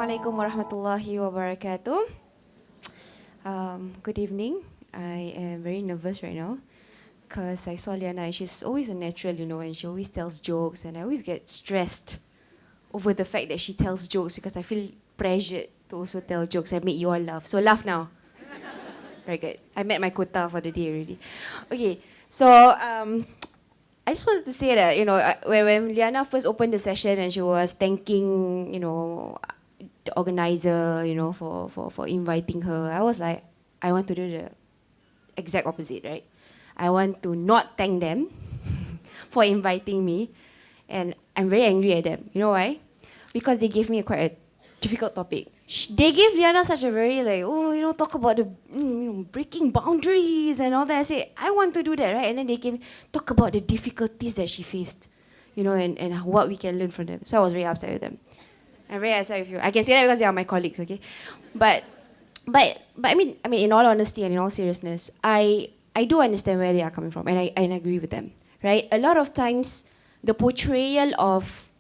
Assalamualaikum warahmatullahi wabarakatuh. Good evening. I am very nervous right now because I saw Liana and she's always a natural, and she always tells jokes, and I always get stressed over the fact that she tells jokes because I feel pressured to also tell jokes and make you all laugh. So laugh now. Very good. I met my quota for the day already. Okay, so I just wanted to say that, when Liana first opened the session and she was thanking, the organizer, for inviting her, I was like, I want to do the exact opposite, right? I want to not thank them for inviting me, and I'm very angry at them. You know why? Because they gave me quite a difficult topic. They gave Liana such a very talk about the breaking boundaries and all that. I said, I want to do that, right? And then they came talk about the difficulties that she faced, and what we can learn from them. So I was very upset with them. I'm very upset with you. I can say that because they are my colleagues, okay? But I mean, in all honesty and in all seriousness, I do understand where they are coming from, and I agree with them, right? A lot of times, the portrayal of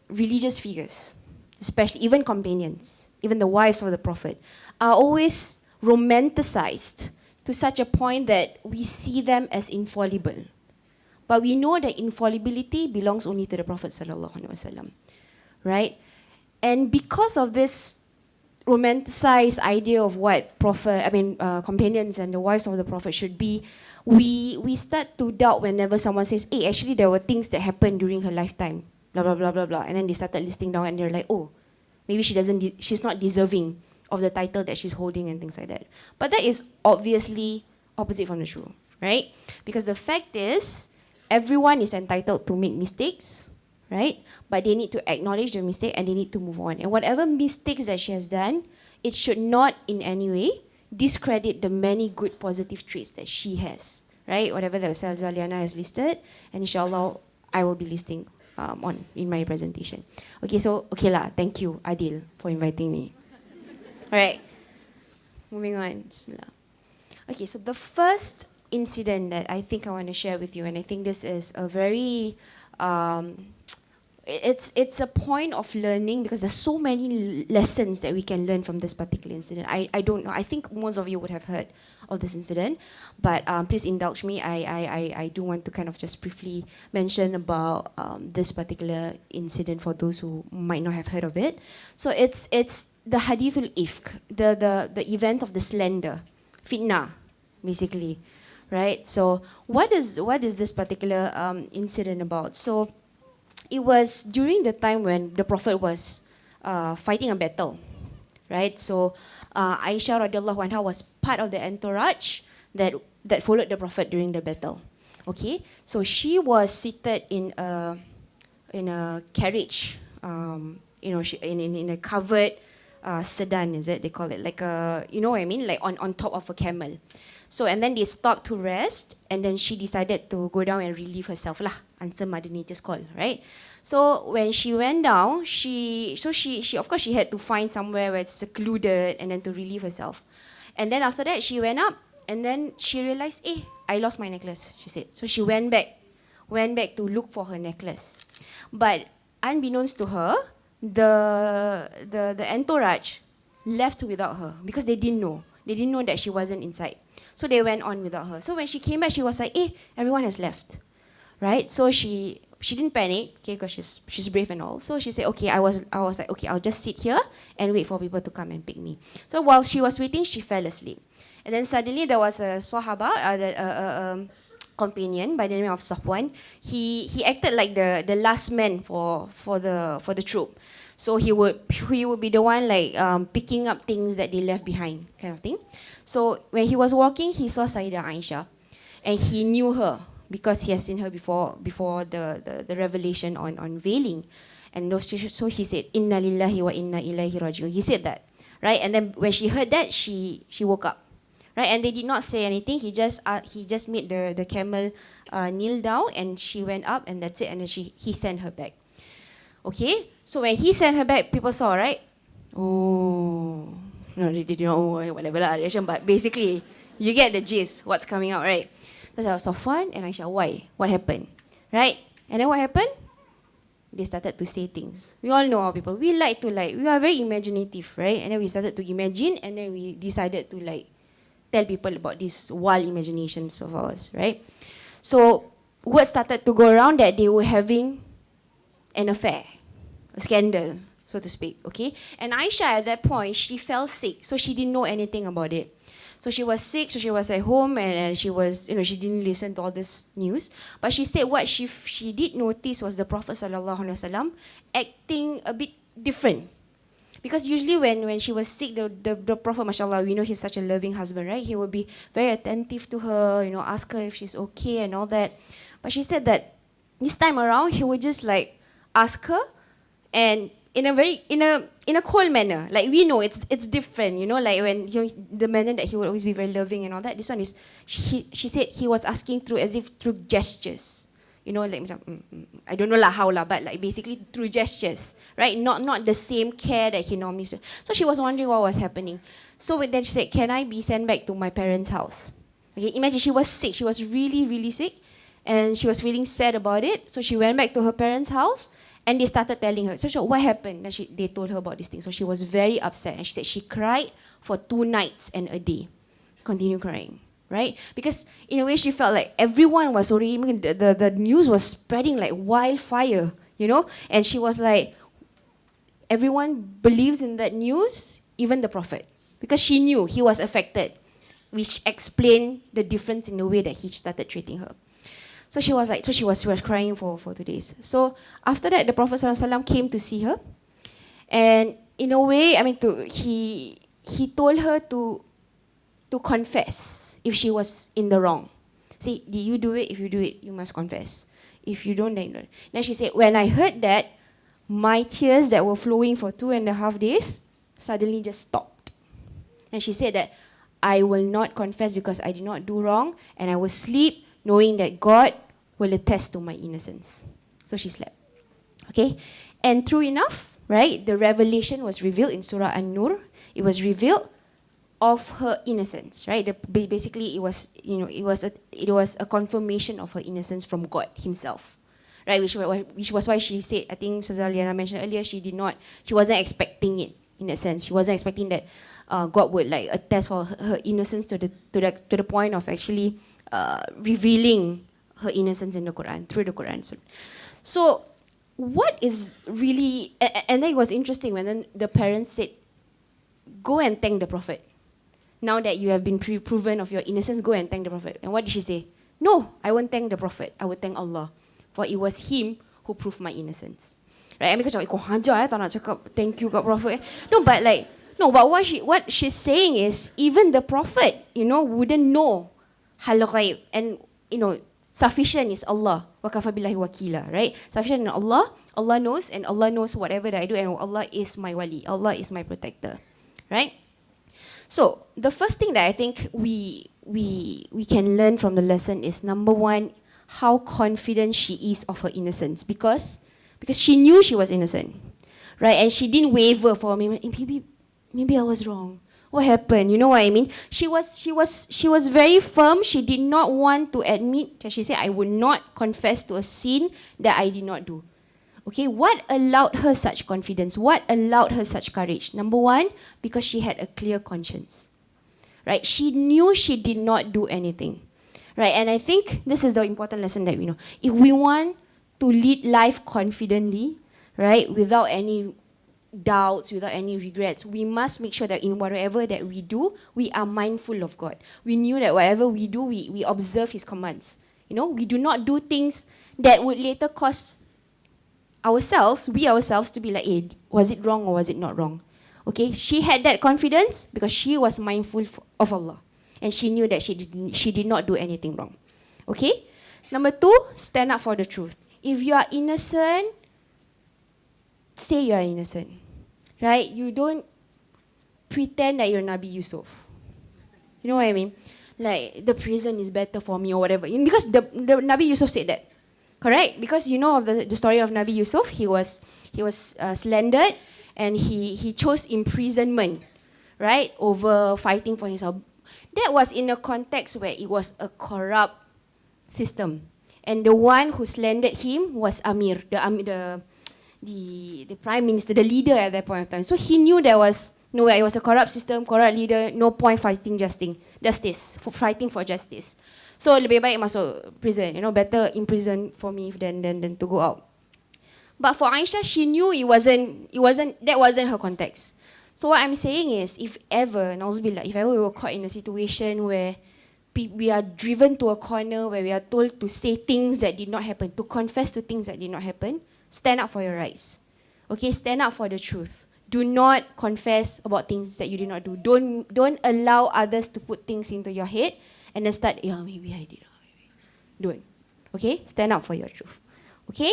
religious figures, especially even companions, even the wives of the Prophet, are always romanticized to such a point that we see them as infallible. But we know that infallibility belongs only to the Prophet sallallahu alaihi wasallam, right? And because of this romanticized idea of what companions and the wives of the Prophet should be, we start to doubt whenever someone says, hey, actually there were things that happened during her lifetime, blah, blah, blah, blah, blah. And then they started listing down and they're like, oh, maybe she's not deserving of the title that she's holding and things like that. But that is obviously opposite from the truth, right? Because the fact is, everyone is entitled to make mistakes, right? But they need to acknowledge the mistake and they need to move on. And whatever mistakes that she has done, it should not in any way discredit the many good positive traits that she has, right? Whatever that Ustazah Liana has listed, and inshallah, I will be listing in my presentation. Okay, so, thank you, Adil, for inviting me. All right, moving on, Bismillah. Okay, so the first incident that I think I want to share with you, and I think this is a very, it's a point of learning because there's so many lessons that we can learn from this particular incident. I don't know, I think most of you would have heard of this incident, but please indulge me. I do want to kind of just briefly mention about this particular incident for those who might not have heard of it. So it's the Hadithul Ifk, the event of the slander, fitnah, basically, right? So what is this particular incident about? So it was during the time when the Prophet was fighting a battle, right? So Aisyah radiallahu anha was part of the entourage that followed the Prophet during the battle. Okay, so she was seated in a carriage, in a covered sedan, is it? They call it like a, you know what I mean? Like on top of a camel. So and then they stopped to rest, and then she decided to go down and relieve herself lah. Answer Mother Nature's call, right? So when she went down, she of course she had to find somewhere where it's secluded and then to relieve herself. And then after that she went up, and then she realized, I lost my necklace, she said. So she went back to look for her necklace. But unbeknownst to her, the entourage left without her because they didn't know that she wasn't inside. So they went on without her. So when she came back, she was like, everyone has left, right? So she didn't panic, okay, because she's brave and all. So she said, I was like, okay, I'll just sit here and wait for people to come and pick me. So while she was waiting, she fell asleep. And then suddenly there was a Sahaba, companion by the name of s.a.w. He acted like the last man for the troop. So he would be the one picking up things that they left behind, kind of thing. So when he was walking, he saw Sayyidah Aisyah, and he knew her because he has seen her before the revelation on veiling. And so he said, Inna lillahi wa inna ilayhi raji'un. He said that, right? And then when she heard that, she woke up, right? And they did not say anything. He just made the camel kneel down, and she went up, and that's it. And then he sent her back. Okay, so when he sent her back, people saw, right? Oh, no, they didn't know whatever la reaction, but basically, you get the gist, what's coming out, right? So I was Safwan and Aisyah, why? What happened? Right? And then what happened? they started to say things. We all know our people. We are very imaginative, right? And then we started to imagine, and then we decided to tell people about these wild imaginations of ours, right? So word started to go around that they were having an affair, a scandal, so to speak, okay? And Aisyah at that point, she fell sick, so she didn't know anything about it. So she was sick, so she was at home, and she was, she didn't listen to all this news. But she said what she did notice was the Prophet ﷺ acting a bit different. Because usually when she was sick, the Prophet, mashallah, we know he's such a loving husband, right? He would be very attentive to her, ask her if she's okay and all that. But she said that this time around, he would just ask her, and in a cold manner. Like we know it's different, like when the manner that he would always be very loving and all that. This one is, she said he was asking as if through gestures. I don't know how but basically through gestures, right? Not the same care that he normally does. So she was wondering what was happening. So then she said, can I be sent back to my parents' house? Okay, imagine she was sick. She was really, really sick. And she was feeling sad about it. So she went back to her parents' house and they started telling her. So what happened? Then they told her about this thing. So she was very upset. And she said she cried for 2 nights and a day. Continue crying. Right? Because in a way she felt like everyone was already, the news was spreading like wildfire, And she was like, everyone believes in that news, even the Prophet. Because she knew he was affected, which explained the difference in the way that he started treating her. So she was crying for 2 days. So after that, the Prophet ﷺ came to see her. And in a way, he told her to confess if she was in the wrong. Say, did you do it? If you do it, you must confess. If you don't, then don't. Then she said, when I heard that, my tears that were flowing for 2.5 days suddenly just stopped. And she said that, I will not confess because I did not do wrong, and I will sleep knowing that God will attest to my innocence. So she slept. Okay? And true enough, right, the revelation was revealed in Surah An-Nur. It was revealed of her innocence, right? Basically, it was a confirmation of her innocence from God Himself, right? Which was why she said, I think Ustazah Nurhannah mentioned earlier, she wasn't expecting it in that sense. She wasn't expecting that God would attest for her innocence to the point of actually revealing her innocence in the Quran through the Quran. So, what is really, and then it was interesting when then the parents said, go and thank the Prophet. Now that you have been proven of your innocence, go and thank the Prophet. And what did she say? No, I won't thank the Prophet. I will thank Allah. For it was him who proved my innocence. Right? I mean, kau hajar tak nak cakap thank you kat Prophet. No, but what she's saying is, even the Prophet, wouldn't know hal ghaib. And, sufficient is Allah. Wa kafa billahi wakila, right? Sufficient is Allah. Allah knows, and Allah knows whatever that I do, and Allah is my wali. Allah is my protector. Right? So the first thing that I think we can learn from the lesson is, number one, how confident she is of her innocence, because she knew she was innocent, right? And she didn't waver for a moment. Maybe I was wrong. What happened? You know what I mean? She was very firm. She did not want to admit that she said, I would not confess to a sin that I did not do. Okay, what allowed her such confidence? What allowed her such courage? Number one, because she had a clear conscience. Right? She knew she did not do anything. Right? And I think this is the important lesson that we know. If we want to lead life confidently, right, without any doubts, without any regrets, we must make sure that in whatever that we do, we are mindful of God. We knew that whatever we do, we observe His commands. We do not do things that would later cause we ourselves to be like, hey, was it wrong or was it not wrong? Okay, she had that confidence because she was mindful of Allah. And she knew that she did not do anything wrong. Okay? Number two, stand up for the truth. If you are innocent, say you are innocent. Right? You don't pretend that you're Nabi Yusuf. You know what I mean? Like, the prison is better for me or whatever. Because the Nabi Yusuf said that. Correct? Because you know of the story of Nabi Yusuf, he was slandered and he chose imprisonment, right, over fighting for himself. That was in a context where it was a corrupt system. And the one who slandered him was Amir, the the prime minister, the leader at that point of time. So he knew there was no way. It was a corrupt system, corrupt leader, no point fighting justice, for fighting for justice. So lebih baik masuk prison, better in prison for me than to go out. But for Aisyah, she knew that wasn't her context. So what I'm saying is, if ever we were caught in a situation where we are driven to a corner, where we are told to say things that did not happen, to confess to things that did not happen, stand up for your rights. Okay, stand up for the truth. Do not confess about things that you did not do. Don't allow others to put things into your head and then start, maybe I did. Maybe. Don't. Okay, stand up for your truth. Okay?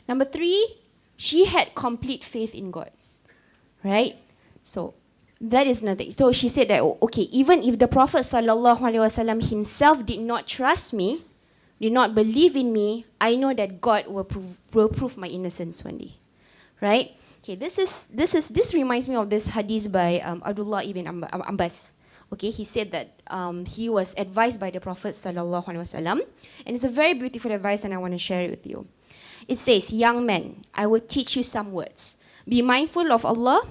Number 3, she had complete faith in God. Right? So, that is nothing. So she said that, okay, even if the Prophet ﷺ himself did not trust me, did not believe in me, I know that God will prove my innocence one day. Right? Okay, this reminds me of this hadith by Abdullah ibn Abbas. Okay, he said that he was advised by the Prophet ﷺ, and it's a very beautiful advice, and I want to share it with you. It says, young man, I will teach you some words. Be mindful of Allah,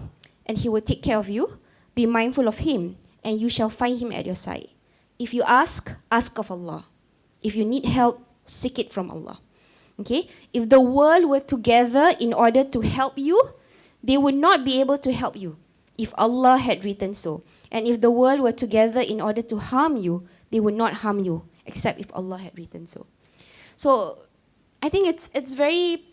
and He will take care of you. Be mindful of Him, and you shall find Him at your side. If you ask, ask of Allah. If you need help, seek it from Allah. Okay? If the world were together in order to help you, they would not be able to help you if Allah had written so. And if the world were together in order to harm you, they would not harm you, except if Allah had written so. So, I think it's very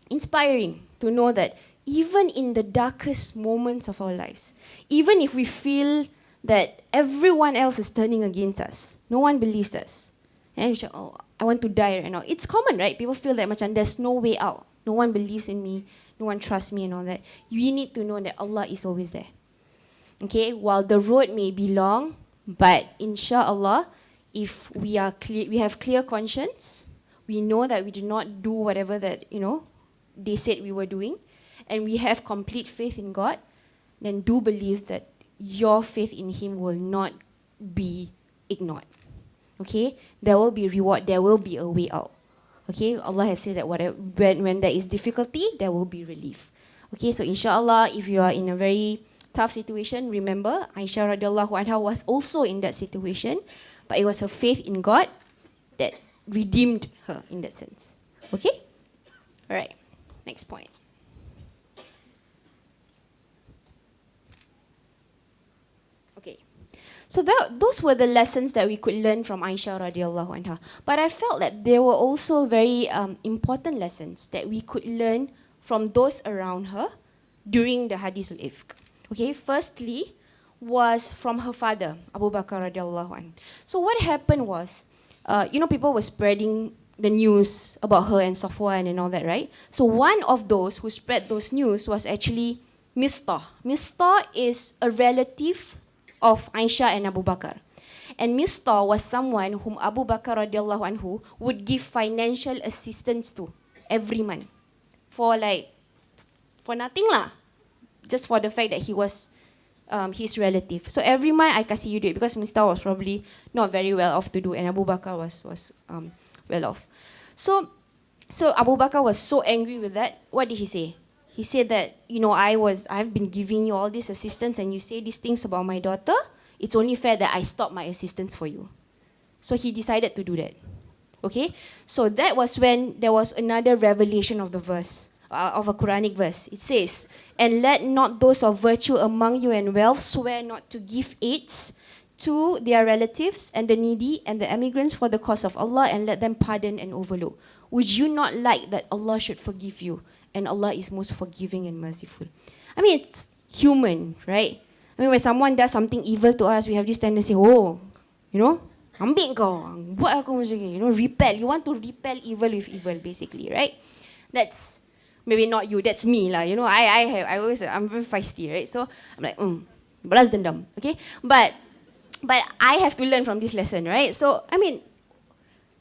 inspiring to know that even in the darkest moments of our lives, even if we feel that everyone else is turning against us, no one believes us, and we say, I want to die right now. It's common, right? People feel that there's no way out. No one believes in me. No one trusts me and all that. You need to know that Allah is always there. Okay? While the road may be long, but inshallah, if we have clear conscience, we know that we did not do whatever that, they said we were doing, and we have complete faith in God, then do believe that your faith in Him will not be ignored. Okay? There will be reward, there will be a way out. Okay? Allah has said that when there is difficulty, there will be relief. Okay? So inshallah, if you are in a very tough situation, remember, Aisyah radiallahu anha was also in that situation, but it was her faith in God that redeemed her in that sense. Okay? Alright, next point. Okay. So those were the lessons that we could learn from Aisyah radiallahu anha. But I felt that there were also very important lessons that we could learn from those around her during the Hadithul Ifk. Okay, firstly was from her father, Abu Bakar radiallahu anhu. So what happened was, people were spreading the news about her and Safwan and all that, right? So one of those who spread those news was actually Mistah. Mistah is a relative of Aisyah and Abu Bakar. And Mistah was someone whom Abu Bakar radiallahu anhu would give financial assistance to every month. For nothing lah. Just for the fact that he was his relative. So every month I kasih you duit because Mistah was probably not very well off to do, and Abu Bakar was well off. So Abu Bakar was so angry with that. What did he say? He said that, I've been giving you all this assistance and you say these things about my daughter. It's only fair that I stop my assistance for you. So he decided to do that. Okay? So that was when there was another revelation of the verse, of a Quranic verse. It says, and let not those of virtue among you and wealth swear not to give aids to their relatives and the needy and the emigrants for the cause of Allah, and let them pardon and overlook. Would you not like that Allah should forgive you? And Allah is most forgiving and merciful. I mean, it's human, right? I mean, when someone does something evil to us, we have this tendency, ambil kau, buat aku macam ni, repel. You want to repel evil with evil, basically, right? That's maybe not you, that's me lah. I'm very feisty, right? So I'm like, balas dendam, okay? But I have to learn from this lesson, right? So I mean,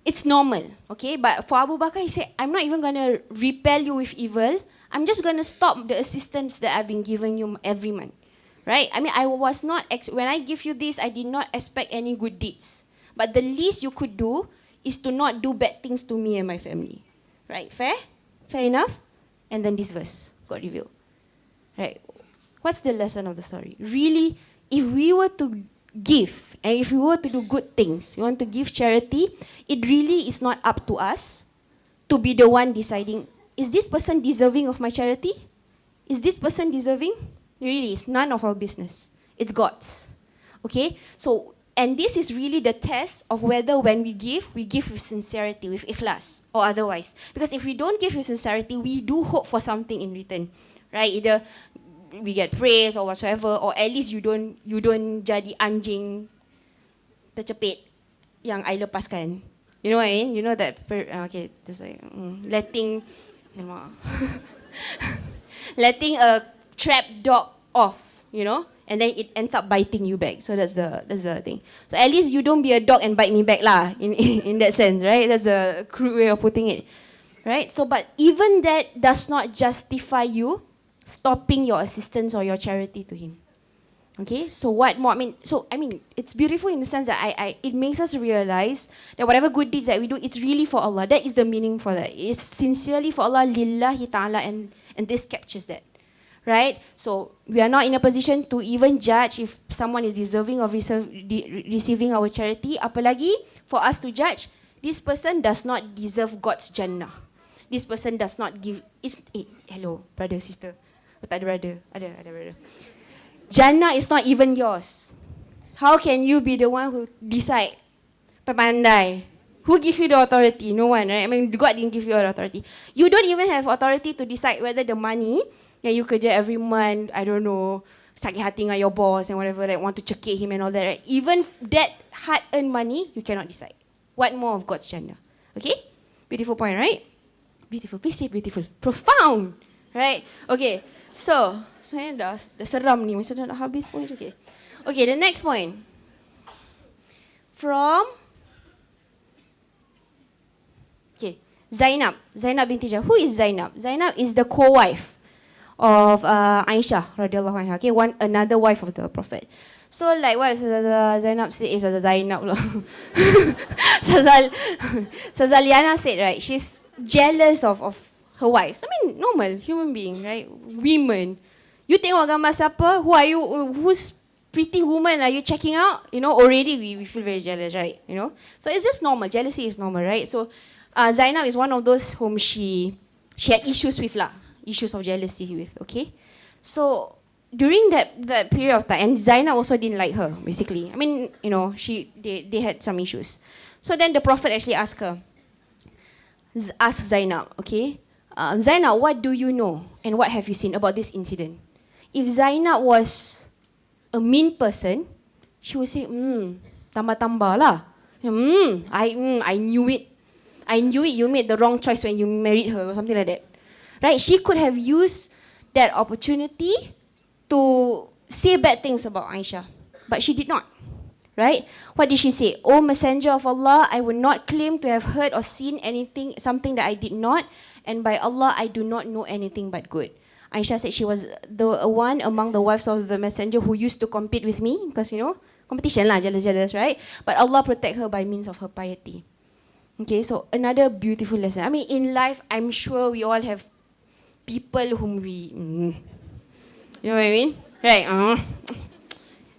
it's normal, okay? But for Abu Bakar, he said, I'm not even going to repel you with evil. I'm just going to stop the assistance that I've been giving you every month, right? I mean, I was not, when I give you this, I did not expect any good deeds. But the least you could do is to not do bad things to me and my family, right? Fair? Fair enough? And then this verse got revealed. Right? What's the lesson of the story? Really, if we were to give, and if we were to do good things, we want to give charity, it really is not up to us to be the one deciding, is this person deserving of my charity? Is this person deserving? Really, it's none of our business. It's God's. Okay? So, and this is really the test of whether when we give with sincerity, with ikhlas, or otherwise. Because if we don't give with sincerity, we do hope for something in return. Right? Either we get praise or whatsoever, or at least you don't jadi anjing tercepit yang I lepaskan. You know what I mean? You know that, okay, just like, letting a trapped dog off, you know, and then it ends up biting you back. So that's the thing. So at least you don't be a dog and bite me back lah, in that sense, right? That's a crude way of putting it, right? So, but even that does not justify you stopping your assistance or your charity to him. Okay, so what more? I mean, it's beautiful in the sense that it makes us realize that whatever good deeds that we do, it's really for Allah. That is the meaning for that. It's sincerely for Allah, lillahi ta'ala, and this captures that. Right? So we are not in a position to even judge if someone is deserving of receiving our charity. Apalagi for us to judge, this person does not deserve God's Jannah. This person does not give. Hello, brother, sister. Oh, tak ada brother. Ada brother. Jannah is not even yours. How can you be the one who decide? Pandai. Who give you the authority? No one, right? I mean, God didn't give you the authority. You don't even have authority to decide whether the money yang you kerja every month, I don't know, sakit hati dengan your boss and whatever, like want to cekik him and all that, right? Even that hard-earned money, you cannot decide. What more of God's Jannah? Okay? Beautiful point, right? Beautiful. Please say beautiful. Profound. Right? Okay. So, sebenarnya dah seram ni. Macam dah nak habis pun. Okay. Okay, the next point. From Zaynab. Zaynab binti Jahsh. Who is Zaynab? Zaynab is the co-wife of Aisyah radhiyallahu anha. Okay, another wife of the Prophet. So like what Zaynab said, Zaynab lah. Liana said, right, she's jealous of her wives. I mean, normal human being, right? Women. You tengok gambar siapa? Who are you? Whose pretty woman are you checking out? You know, already we feel very jealous, right? You know, so it's just normal. Jealousy is normal, right? So Zaynab is one of those whom she had issues with lah, issues of jealousy with. Okay, so during that period of time, and Zaynab also didn't like her, basically. I mean, you know, they had some issues. So then the Prophet actually asked Zaynab, okay, Zaynab, what do you know and what have you seen about this incident? If Zaynab was a mean person, she would say, tambah-tambah lah. I knew it. I knew it, you made the wrong choice when you married her or something like that. Right? She could have used that opportunity to say bad things about Aisyah, but she did not. Right? What did she say? O Messenger of Allah, I would not claim to have heard or seen something that I did not, and by Allah, I do not know anything but good. Aisyah said she was the one among the wives of the Messenger who used to compete with me, because, you know, competition lah, jealous, right? But Allah protect her by means of her piety. Okay, so another beautiful lesson. I mean, in life, I'm sure we all have people whom we, you know what I mean? Right?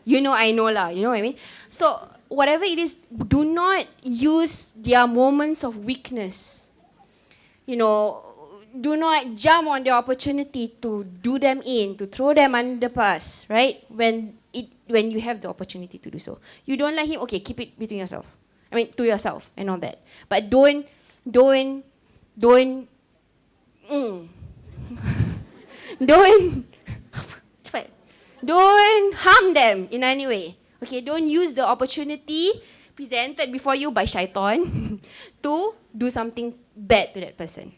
You know, I know lah. You know what I mean? So whatever it is, do not use their moments of weakness. You know, do not jump on the opportunity to do them in, to throw them under the bus, right? When you have the opportunity to do so. You don't like him, okay, keep it between yourself. I mean, to yourself and all that. But don't harm them in any way. Okay, don't use the opportunity presented before you by shaitan to do something bad to that person.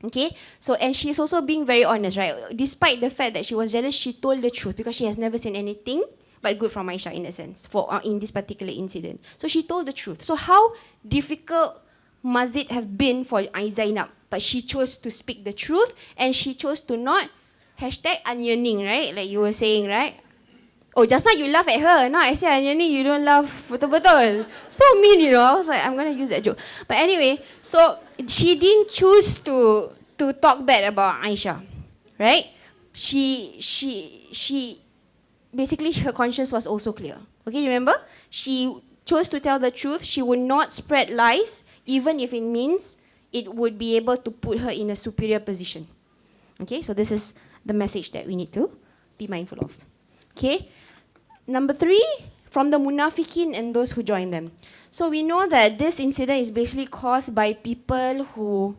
Okay, so and she's also being very honest, right? Despite the fact that she was jealous, she told the truth because she has never seen anything but good from Aisyah in a sense in this particular incident. So she told the truth. So how difficult must it have been for Zaynab? But she chose to speak the truth and she chose to not #onioning, right? Like you were saying, right? Oh, just now you laugh at her. Now I say onioning, you don't laugh betul-betul. So mean, you know. I was like, I'm going to use that joke. But anyway, so she didn't choose to to talk bad about Aisyah, right? She basically her conscience was also clear. Okay, remember? She chose to tell the truth. She would not spread lies, even if it means it would be able to put her in a superior position. Okay, so this is the message that we need to be mindful of. Okay, number 3, from the munafikin and those who join them. So we know that this incident is basically caused by people who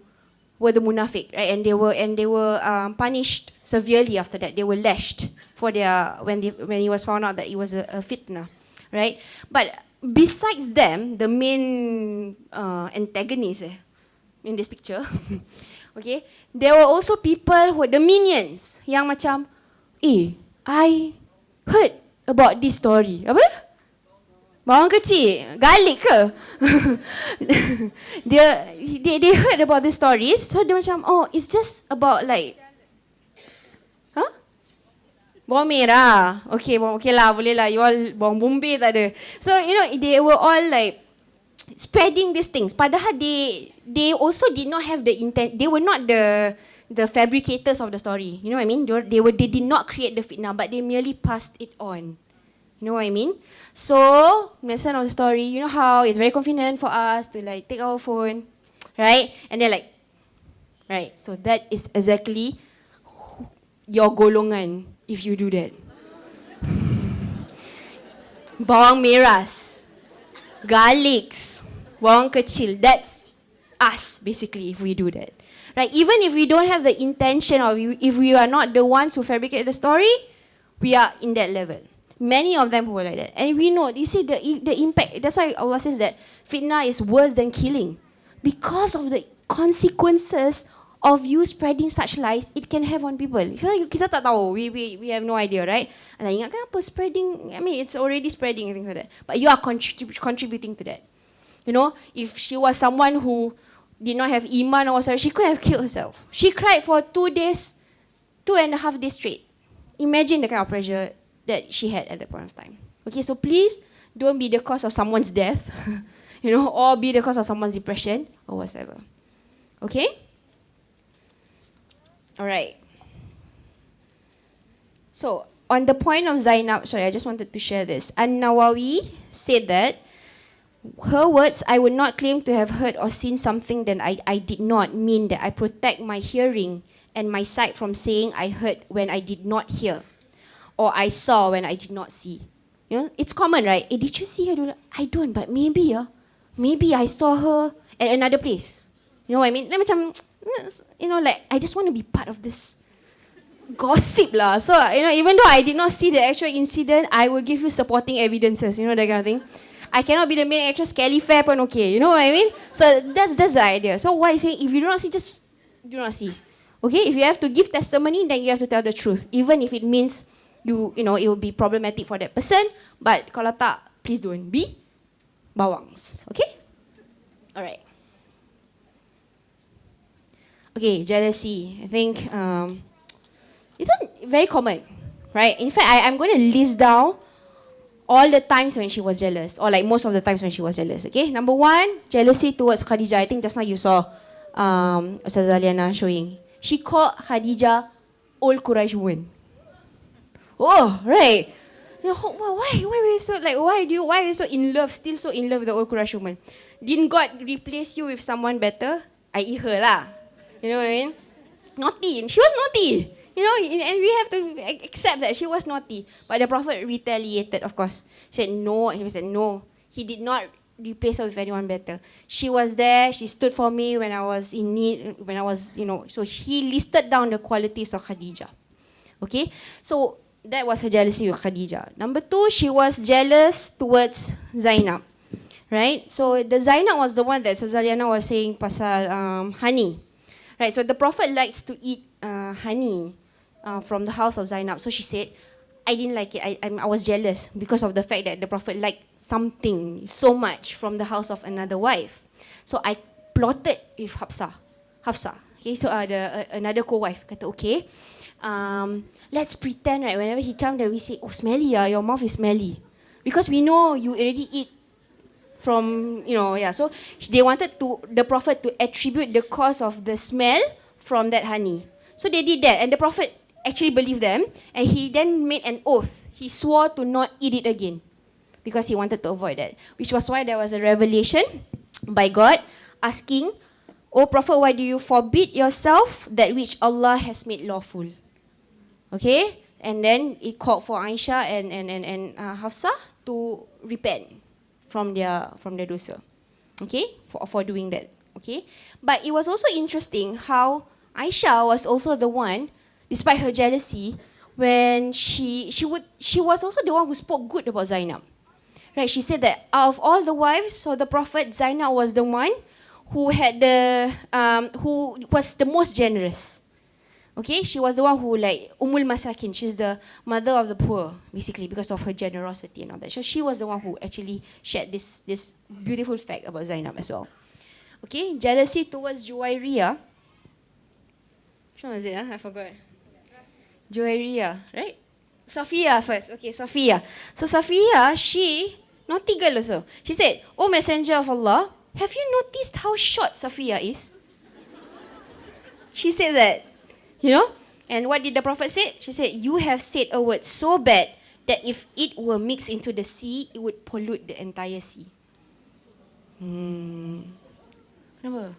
were the munafiq, right? And they were punished severely after that. They were lashed for their when it was found out that it was a fitnah, right? But besides them, the main antagonists in this picture, okay, there were also people who were the minions yang macam, I heard about this story. Apa dia? Bawang kecil, garlic ke? they heard about these stories, so dia macam, it's just about like, bawang merah. Okay lah, boleh lah. You all bawang bombay tak ada. So, they were all like spreading these things. Padahal they also did not have the intent. They were not the fabricators of the story. You know what I mean? They did not create the fitnah, but they merely passed it on. You know what I mean? So, listen of the story, you know how it's very convenient for us to like take our phone, right? And they're like, right, so that is exactly your golongan if you do that. Bawang meras, garlics, bawang kecil, that's us basically if we do that. Right? Even if we don't have the intention or if we are not the ones who fabricate the story, we are in that level. Many of them who were like that. And we know, you see the impact. That's why Allah says that fitnah is worse than killing. Because of the consequences of you spreading such lies, it can have on people. Kita tak tahu. We have no idea, right? And ingatkan apa spreading? I mean, it's already spreading and things like that. But you are contributing to that. You know, if she was someone who did not have iman or whatever, she could have killed herself. She cried for 2.5 days straight. Imagine the kind of pressure that she had at that point of time. Okay, so please don't be the cause of someone's death, or be the cause of someone's depression or whatever. Okay? Alright. So, on the point of Zaynab, sorry, I just wanted to share this. An-Nawawi said that her words, I would not claim to have heard or seen something that I did not mean that I protect my hearing and my sight from saying I heard when I did not hear, or I saw when I did not see. It's common, right? Did you see her? I don't, but maybe I saw her at another place. You know what I mean? Like macam, like I just want to be part of this gossip lah. So, even though I did not see the actual incident, I will give you supporting evidences, that kind of thing. I cannot be the main actress, Kelly Fair pun okay, you know what I mean? So that's the idea. So what I say, if you do not see, just do not see. Okay? If you have to give testimony, then you have to tell the truth. Even if it means it will be problematic for that person. But kalau tak, please don't be bawangs. Okay? Alright. Okay, jealousy. I think it's very common, right? In fact, I'm going to list down all the times when she was jealous, or like most of the times when she was jealous. Okay, number 1, jealousy towards Khadijah. I think just now you saw Ustazah Nurhannah showing. She called Khadijah old Quraysh woman. Oh, right. Why are you so why are you so in love, still so in love with the old Quraysh woman? Didn't God replace you with someone better? I.e. her lah. You know what I mean? Naughty. She was naughty. And we have to accept that she was naughty. But the Prophet retaliated, of course. He said no. He did not replace her with anyone better. She was there. She stood for me when I was in need. So he listed down the qualities of Khadijah. Okay? So that was her jealousy with Khadijah. Number 2, she was jealous towards Zaynab. Right? So the Zaynab was the one that Ustazah Nurhannah was saying pasal honey. Right? So the Prophet likes to eat honey from the house of Zaynab. So she said, I didn't like it. I was jealous because of the fact that the Prophet liked something so much from the house of another wife. So I plotted with Hafsa. Okay, so another co-wife kata, okay, let's pretend, right, whenever he comes, that we say, oh, smelly, your mouth is smelly. Because we know you already eat from, So they wanted the Prophet to attribute the cause of the smell from that honey. So they did that, and the Prophet actually believed them, and he then made an oath. He swore to not eat it again because he wanted to avoid that, which was why there was a revelation by God asking, "O Prophet, why do you forbid yourself that which Allah has made lawful?" Okay, and then it called for Aisyah and Hafsah to repent from their dosa. Okay, for doing that. Okay, but it was also interesting how Aisyah was also the one, despite her jealousy, when she was also the one who spoke good about Zaynab. Right? She said that out of all the wives of the Prophet, Zaynab was the one who had who was the most generous. Okay, she was the one who like Ummul Masakin. She's the mother of the poor, basically, because of her generosity and all that. So she was the one who actually shared this beautiful fact about Zaynab as well. Okay, jealousy towards Juwairiyah. Which one was it? I forgot. Juwairiyah, right? Safiya first. Okay, Safiya. So Safiya, she, naughty girl also. She said, "O Messenger of Allah, have you noticed how short Safiya is?" She said that, you know. And what did the Prophet say? She said, "You have said a word so bad that if it were mixed into the sea, it would pollute the entire sea." Kenapa?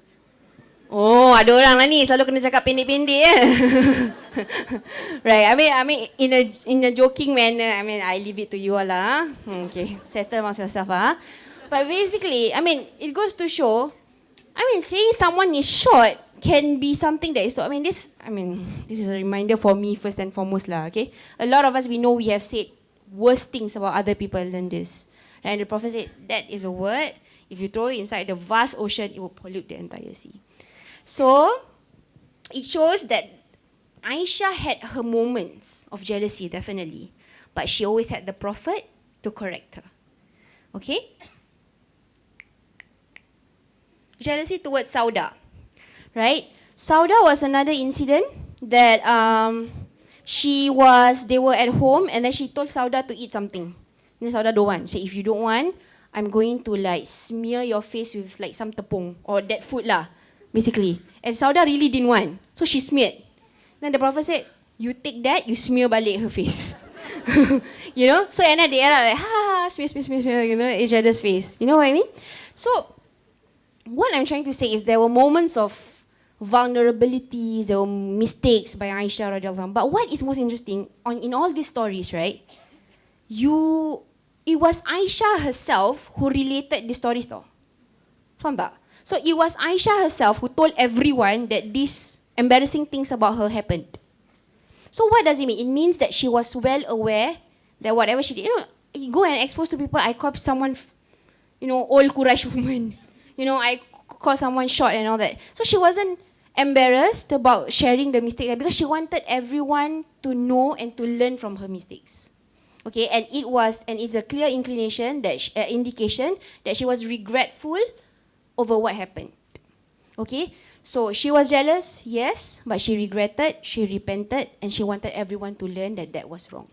Oh, ada orang lah ni selalu kena cakap pendek-pendek ya. Right. I mean in a joking manner. I mean I leave it to you all lah. Okay. Settle amongst yourself ah. But basically, I mean it goes to show, I mean saying someone is short can be something that is so, this is a reminder for me first and foremost lah, okay? A lot of us, we know we have said worse things about other people than this. And the Prophet said that is a word, if you throw it inside the vast ocean, it will pollute the entire sea. So, it shows that Aisyah had her moments of jealousy, definitely. But she always had the Prophet to correct her. Okay? Jealousy towards Sauda. Right? Sauda was another incident that they were at home and then she told Sauda to eat something. And then Sauda don't want. She said, "If you don't want, I'm going to like smear your face with like some tepung or that food lah, basically." And Sauda really didn't want. So she smeared. Then the Prophet said, "You take that, you smear balik her face." You know? So and then they are like, smear, you know, each other's face. You know what I mean? So, what I'm trying to say is there were moments of vulnerabilities, there were mistakes by Aisyah radiallahu anha. But what is most interesting in all these stories, right? It was Aisyah herself who related the stories though. Faham tak? So it was Aisyah herself who told everyone that these embarrassing things about her happened. So what does it mean? It means that she was well aware that whatever she did, you go and expose to people, I call someone, old Quraysh woman. I call someone short and all that. So she wasn't embarrassed about sharing the mistake because she wanted everyone to know and to learn from her mistakes. Okay, and it's a clear indication that she was regretful over what happened. Okay, so she was jealous, yes, but she regretted, she repented, and she wanted everyone to learn that was wrong.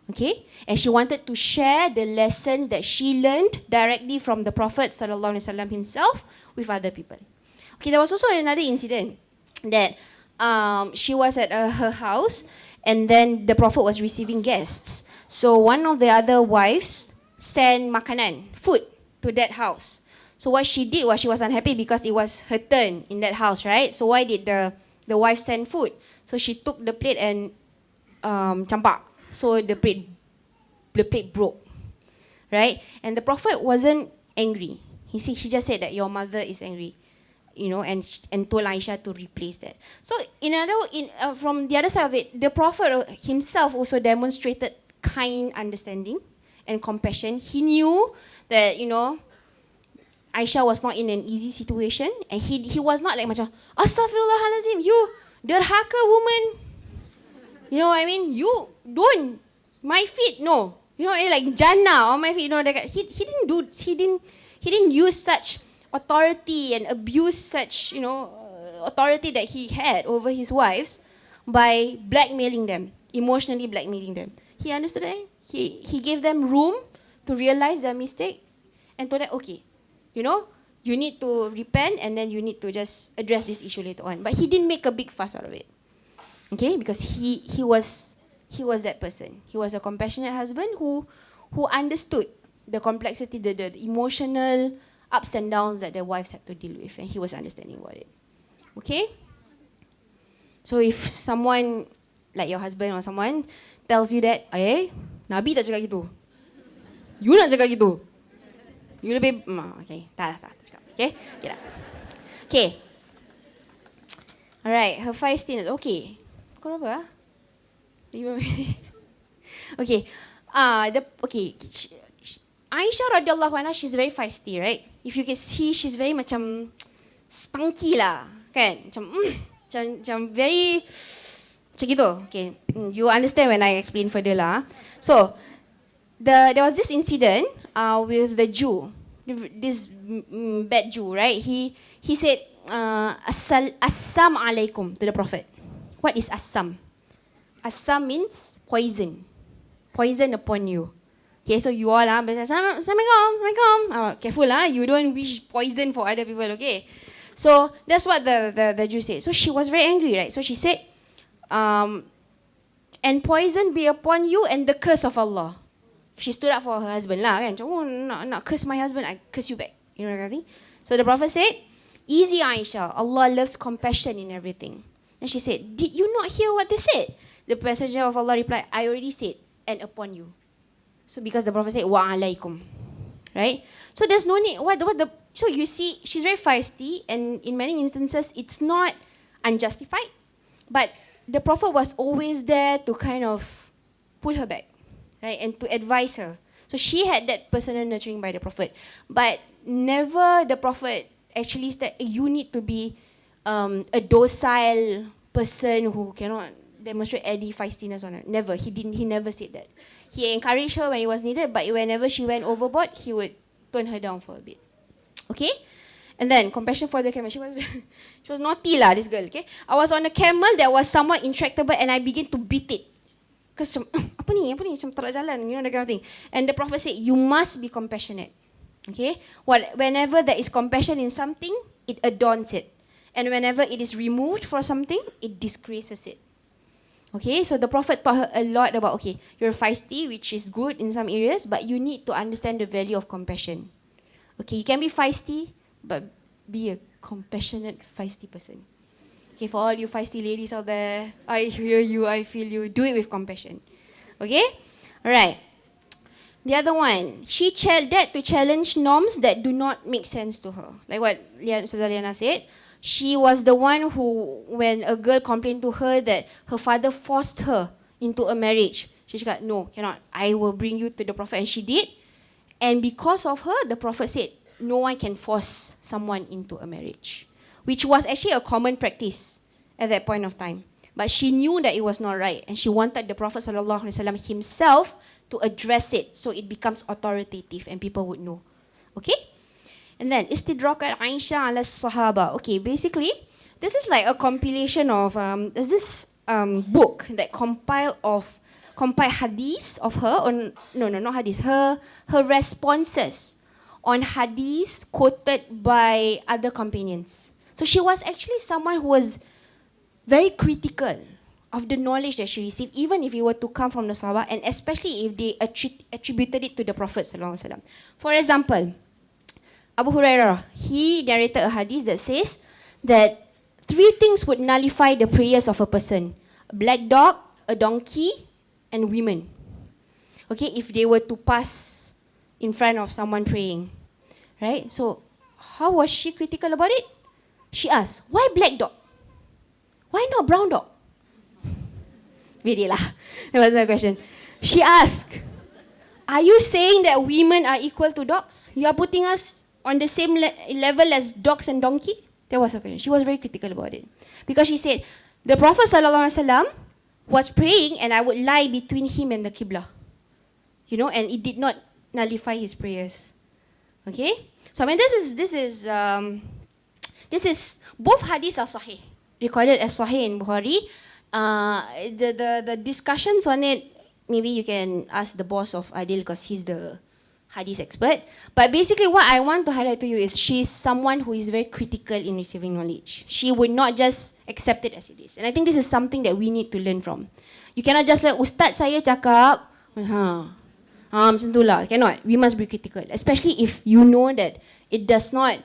Okay, and she wanted to share the lessons that she learned directly from the Prophet ﷺ himself with other people. Okay, there was also another incident that she was at her house and then the Prophet was receiving guests. So one of the other wives sent food to that house. So what she did was she was unhappy because it was her turn in that house, right? So why did the wife send food? So she took the plate and campak. So the plate broke, right? And the Prophet wasn't angry. He just said that your mother is angry, and told Aisyah to replace that. So from the other side of it, the Prophet himself also demonstrated kind understanding and compassion. He knew that Aisyah was not in an easy situation, and he was not like macam Astaghfirullahalazim, you derhaka woman. You know what I mean? You don't my feet, no. Like Jannah on my feet. He didn't use such authority and abuse such authority that he had over his wives by blackmailing them, emotionally blackmailing them. He understood that. He gave them room to realize their mistake and told them, okay, you need to repent and then you need to just address this issue later on. But he didn't make a big fuss out of it. Okay, because he was that person. He was a compassionate husband who understood the complexity, the emotional ups and downs that the wives had to deal with, and he was understanding about it. Okay? So if someone, like your husband or someone, tells you that, Nabi tak cakap gitu. You nak cakap gitu. You lebih, okay, tak cakap. Okay? Okay tak? Okay. Alright, her feistiness. Okay. Kau apa? Okay. Aisyah radhiyallahu anha, she's very feisty, right? If you can see, she's very macam spunky lah, kan? Macam very macam gitu. Okay, you understand when I explain further lah. So, there was this incident with the Jew, this bad Jew, right? He said, Assam alaikum to the Prophet. What is assam? Assam means poison. Poison upon you. Okay, so you all Assalamualaikum. Careful you don't wish poison for other people, okay? So that's what the Jew said. So she was very angry, right? So she said, and poison be upon you and the curse of Allah. She stood up for her husband lah, kan? Nak curse my husband, I curse you back. You know that kind of thing? So the Prophet said, easy Aisha, Allah loves compassion in everything. And she said, did you not hear what they said? The messenger of Allah replied, I already said, and upon you. So because the Prophet said, wa alaikum. Right? So there's no need, so you see, she's very feisty, and in many instances, it's not unjustified, but the Prophet was always there to kind of pull her back, right? And to advise her. So she had that personal nurturing by the Prophet. But never the Prophet actually said, you need to be a docile person who cannot demonstrate any feistiness on her. Never. He never said that. He encouraged her when it was needed, but whenever she went overboard, he would tone her down for a bit. Okay? And then, compassion for the camel. She was naughty lah, this girl, okay? I was on a camel that was somewhat intractable and I began to beat it. Because, apa ni, macam tak nak jalan, you know, that kind of thing. And the Prophet said, you must be compassionate. Okay? Whenever there is compassion in something, it adorns it. And whenever it is removed for something, it disgraces it. Okay, so the Prophet taught her a lot about, okay, you're feisty, which is good in some areas, but you need to understand the value of compassion. Okay, you can be feisty, but be a compassionate, feisty person. Okay, for all you feisty ladies out there, I hear you, I feel you, do it with compassion. Okay? Alright. The other one, she dared to challenge norms that do not make sense to her. Like what Ustazah Liana said, she was the one who, when a girl complained to her that her father forced her into a marriage, she said, no, cannot, I will bring you to the Prophet. And she did. And because of her, the Prophet said, no one can force someone into a marriage, which was actually a common practice at that point of time. But she knew that it was not right, and she wanted the Prophet ﷺ himself to address it so it becomes authoritative and people would know. Okay? And then, Istidrak Aisyah ala Sahaba. Okay, basically, this is like a compilation of, there's this book that compile hadiths of her, on, no, not hadiths, her responses on hadiths quoted by other companions. So she was actually someone who was very critical of the knowledge that she received, even if it were to come from the Sahaba, and especially if they attributed it to the Prophet ﷺ. For example, Abu Hurairah, he narrated a hadith that says that 3 things would nullify the prayers of a person: a black dog, a donkey, and women. Okay, if they were to pass in front of someone praying, right? So, how was she critical about it? She asked, why black dog? Why not brown dog? Really lah. That was the question. She asked, are you saying that women are equal to dogs? You are putting us on the same level as dogs and donkey? That was her question. She was very critical about it. Because she said, the Prophet ﷺ was praying and I would lie between him and the Qibla. You know, and it did not nullify his prayers. Okay? So I mean, this is both hadiths are sahih, recorded as sahih in Bukhari. The discussions on it, maybe you can ask the boss of Adil because he's the hadith expert. But basically what I want to highlight to you is she's someone who is very critical in receiving knowledge. She would not just accept it as it is. And I think this is something that we need to learn from. You cannot just like, Ustaz saya cakap, macam tu lah. Cannot. We must be critical. Especially if you know that it is not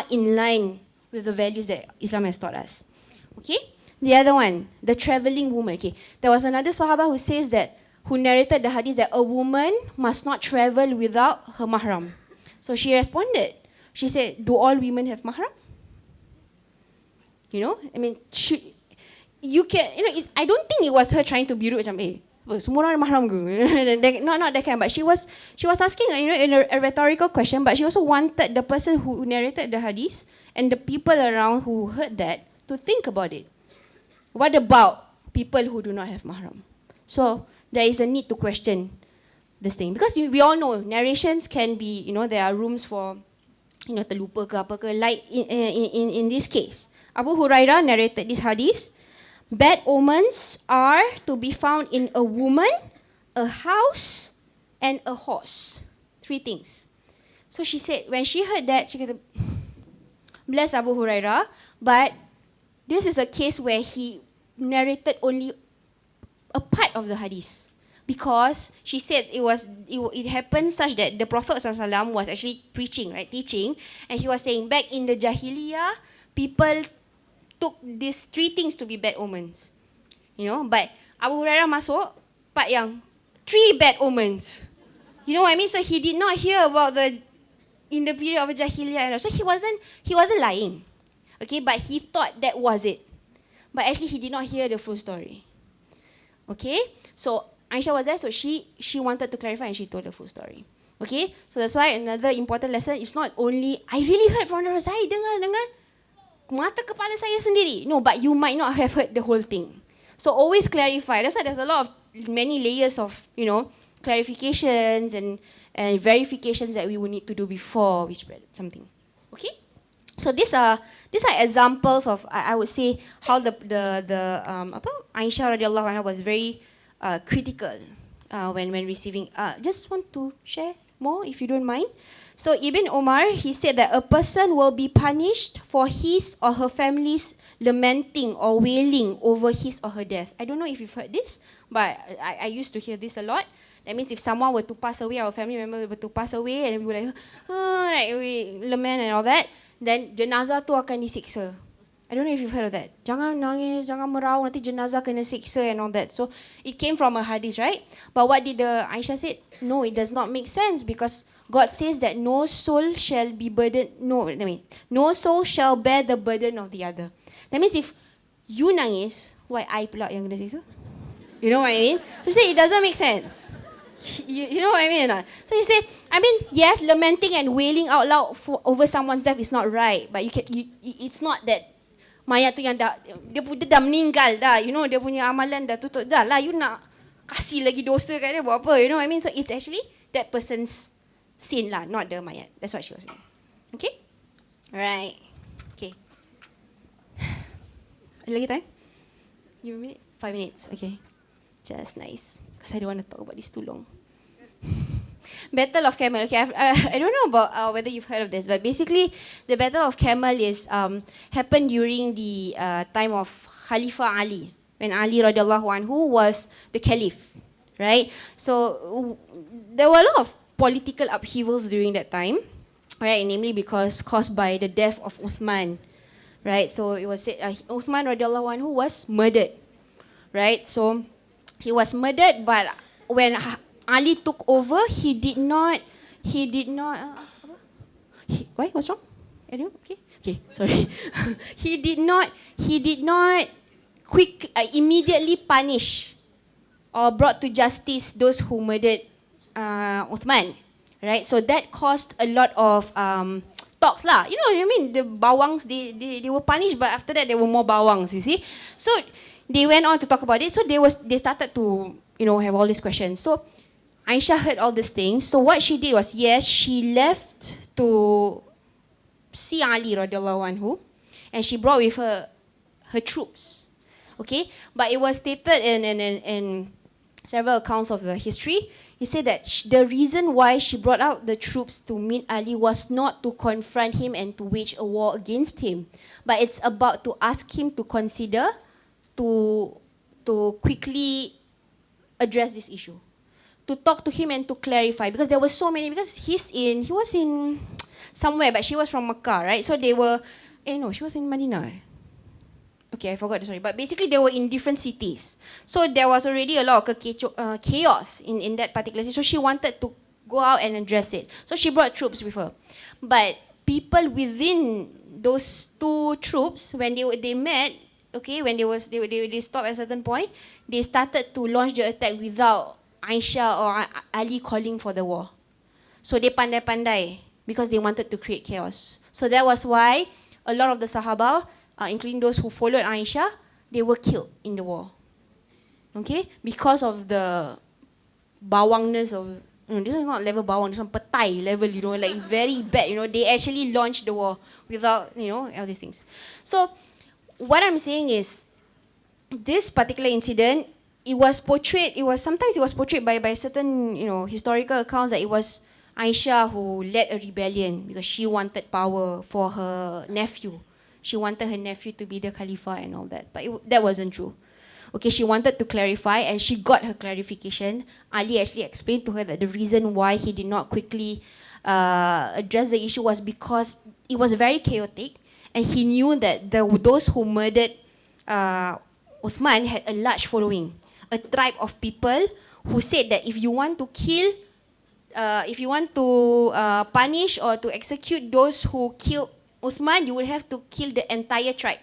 in line with the values that Islam has taught us. Okay? The other one, the travelling woman. Okay, there was another Sahaba who says that, who narrated the hadith that a woman must not travel without her mahram. So she responded. She said, do all women have mahram? You know, I mean, I don't think it was her trying to be rude, macam, semua orang mahram ke? Not that kind, but she was asking, a rhetorical question, but she also wanted the person who narrated the hadith and the people around who heard that to think about it. What about people who do not have mahram? So there is a need to question this thing, because we all know narrations can be, there are rooms for, terlupa ke apa ke. Like in this case, Abu Hurairah narrated this hadith. Bad omens are to be found in a woman, a house, and a horse. 3 things. So she said, when she heard that, she kata, bless Abu Hurairah, but this is a case where he narrated only a part of the hadith, because she said it happened such that the Prophet ﷺ was actually preaching, right, teaching, and he was saying back in the Jahiliyah, people took these 3 things to be bad omens, but Abu Hurairah masuk part yang 3 bad omens. You know what I mean? So he did not hear about in the period of Jahiliyah, so he wasn't lying, okay, but he thought that was it. But actually, he did not hear the full story. Okay? So, Aisyah was there, so she wanted to clarify and she told the full story. Okay? So, that's why another important lesson is not only, I really heard from the Rasul, saya dengar mata kepala saya sendiri. No, but you might not have heard the whole thing. So, always clarify. That's why there's many layers of, clarifications and verifications that we will need to do before we spread something. Okay? So these are examples of, I would say, how the Aisyah radiallahu anha was very critical when receiving. Just want to share more, if you don't mind. So Ibn Umar, he said that a person will be punished for his or her family's lamenting or wailing over his or her death. I don't know if you've heard this, but I used to hear this a lot. That means if someone were to pass away, our family member were to pass away, and we were like, we lament and all that, then jenazah tu akan disiksa. I don't know if you've heard of that. Jangan nangis, jangan meraung, nanti jenazah kena siksa and all that. So it came from a hadith, right? But what did Aisyah say? No, it does not make sense, because God says that no soul shall be burdened. No soul shall bear the burden of the other. That means if you nangis, why I pula yang kena siksa? You know what I mean? So she said it doesn't make sense. You know what I mean or not? So you say, yes, lamenting and wailing out loud over someone's death is not right, but it's not that mayat tu yang dia dah meninggal dah, dia punya amalan dah tutup dah lah, you nak kasih lagi dosa kat dia buat apa, you know what I mean? So it's actually that person's sin lah, not the mayat. That's what she was saying. Okay? Alright. Okay. Ada lagi time? Give me a minute? 5 minutes. Okay. Just nice. Because I don't want to talk about this too long. Battle of Camel. Okay, I don't know about whether you've heard of this, but basically the Battle of Camel is happened during the time of Khalifah Ali, when Ali radiallahu anhu was the caliph, right? So there were a lot of political upheavals during that time, right? Namely because caused by the death of Uthman, right? So it was said Uthman radiallahu anhu was murdered, right? So he was murdered, but when Ali took over, he did not. Why? What's wrong? Okay, sorry. he did not immediately punish or brought to justice those who murdered Uthman, right? So that caused a lot of talks lah. You know what I mean? The bawangs, they were punished, but after that there were more bawangs, you see. So they went on to talk about it. So they started to have all these questions. So Aisyah heard all these things. So what she did was, yes, she left to see Ali radiallahu anhu, and she brought with her troops. Okay, but it was stated in several accounts of the history. He said that the reason why she brought out the troops to meet Ali was not to confront him and to wage a war against him, but it's about to ask him to consider, to quickly address this issue, to talk to him and to clarify, because there were so many, because he was in somewhere, but she was from Mecca, right? So they were, no, she was in Madinah. Okay, I forgot the story. But basically, they were in different cities. So there was already a lot of chaos in that particular city. So she wanted to go out and address it. So she brought troops with her. But people within those two troops, when they met, okay, when they stopped at a certain point, they started to launch the attack without Aisyah or Ali calling for the war. So they pandai-pandai because they wanted to create chaos. So that was why a lot of the Sahaba, including those who followed Aisyah, they were killed in the war. Okay? Because of the bawangness of, this is not level bawang, this is petai level, like very bad, they actually launched the war without, all these things. So, what I'm saying is, this particular incident, sometimes it was portrayed by certain, historical accounts that it was Aisyah who led a rebellion because she wanted power for her nephew. She wanted her nephew to be the Khalifa and all that. But that wasn't true. Okay, she wanted to clarify and she got her clarification. Ali actually explained to her that the reason why he did not quickly address the issue was because it was very chaotic and he knew that those who murdered Uthman had a large following, a tribe of people who said that if you want to kill, if you want to punish or to execute those who killed Uthman, you would have to kill the entire tribe.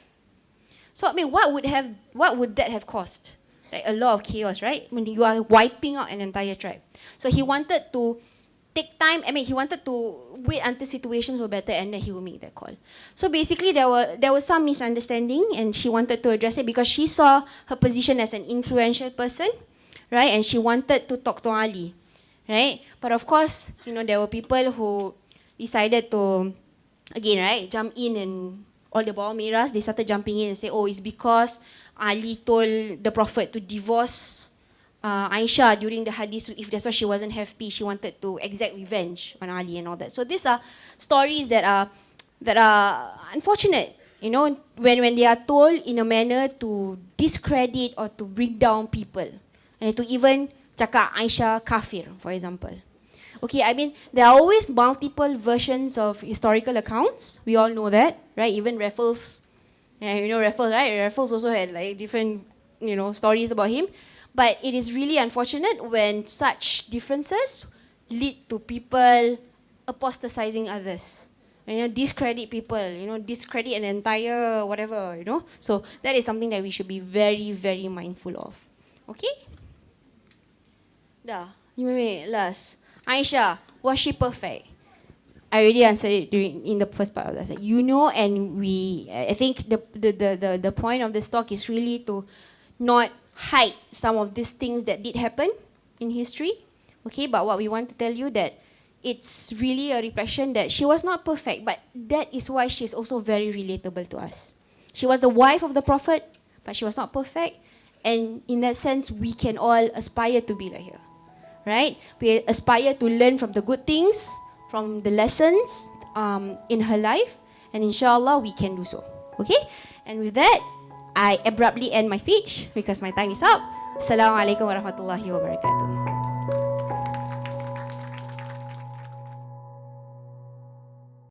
So I mean, what would that have caused? Like a lot of chaos, right? When you are wiping out an entire tribe. So he wanted to take time. I mean, he wanted to wait until situations were better, and then he would make that call. So basically, there was some misunderstanding, and she wanted to address it because she saw her position as an influential person, right? And she wanted to talk to Ali, right? But of course, there were people who decided to, again, right, jump in, and all the bawang miras, they started jumping in and say, oh, it's because Ali told the Prophet to divorce Aisyah during the hadith. If that's why she wasn't happy, she wanted to exact revenge on Ali and all that. So these are stories that are unfortunate, when they are told in a manner to discredit or to bring down people, and to even cakap Aisyah kafir, for example. Okay, I mean, there are always multiple versions of historical accounts. We all know that, right? Even Raffles, Raffles, right? Raffles also had like different, stories about him. But it is really unfortunate when such differences lead to people apostatizing others. Discredit people, discredit an entire whatever, So that is something that we should be very, very mindful of. Okay? Dah. Last. Aisyah, was she perfect? I already answered it in the first part of that. And I think the point of this talk is really to not hide some of these things that did happen in history. Okay, but what we want to tell you that it's really a reflection that she was not perfect, but that is why she's also very relatable to us. She was the wife of the Prophet, but she was not perfect. And in that sense, we can all aspire to be like her. Right? We aspire to learn from the good things, from the lessons in her life, and inshallah we can do so. Okay? And with that, I abruptly end my speech because my time is up. Assalamualaikum warahmatullahi wabarakatuh.